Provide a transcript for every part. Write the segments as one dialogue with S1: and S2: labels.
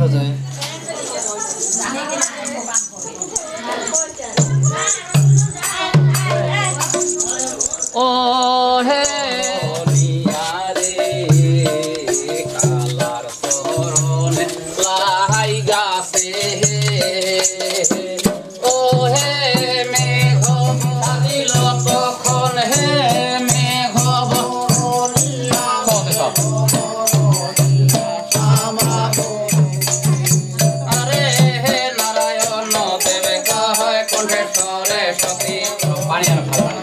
S1: বাজায়
S2: ও হে কালার তরণে লাই গাছে ও হে মেঘ দিল তখন হে মেঘ আরে হে নারায়ণ দেবে কহে কণ্ঠেশ্বরে সতী পানি আনো খাওয়া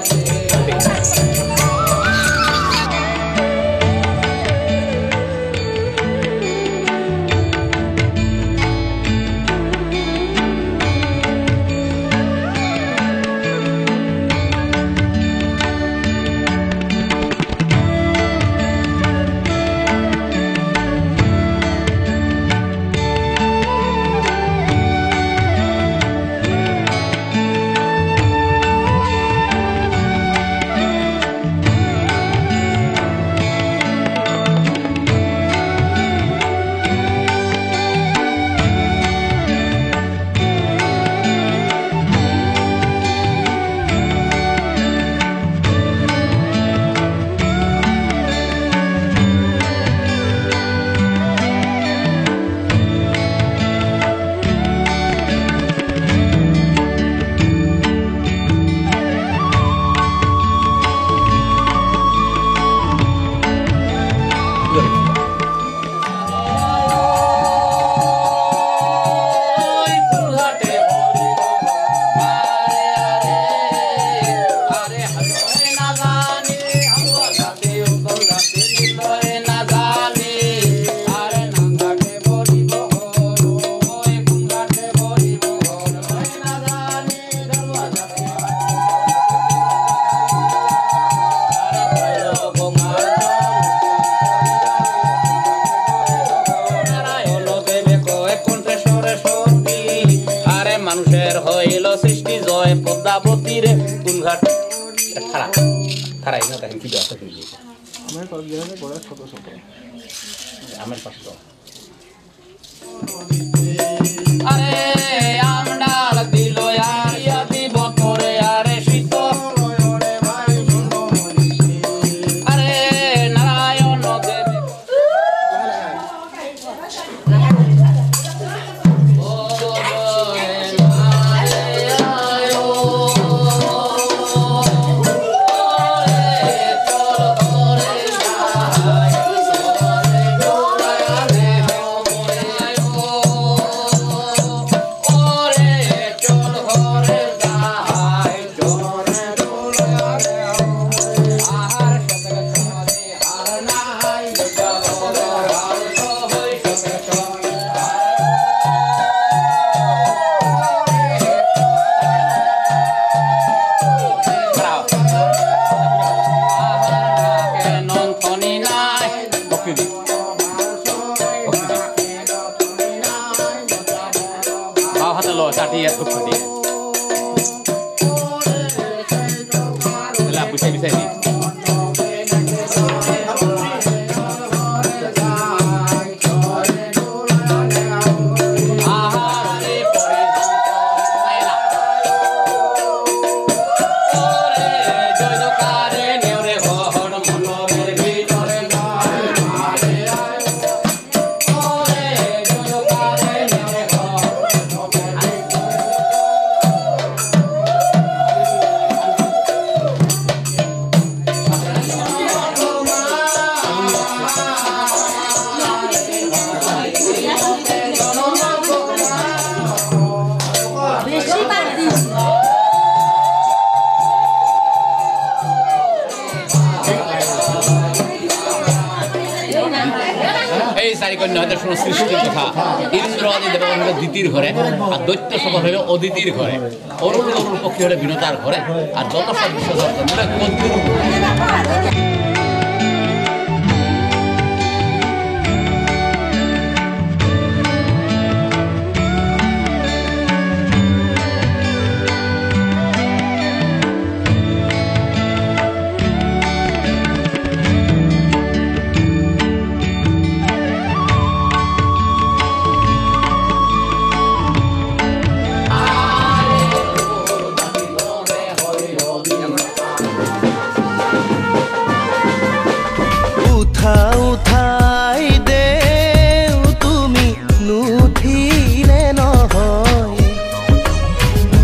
S2: মানুষের হইল সৃষ্টি জয় পদ্মাবতীর গুণঘাট খারাপ খারাপ না তাই কি দরকার হয়ে গেছে আমার কত জায়গায় বড় ছোট ছোট আমার পাশে তো আরে আমডাল দিল আর ইয়া দিব তোরে আরে শীত আরে নারায়ণ দেব চাটিয়ে ধরতে দিয়ে বুঝাই বুঝাই দিই সৃষ্টির কথা ইন্দ্র আদি দেবগণ হল দ্বিতীয় ঘরে আর দৈত্য সকল হইল অদিতির ঘরে অরুণ অরুণ পক্ষী হলে বিনতার ঘরে আর যত সব বিষয়
S1: কোথাও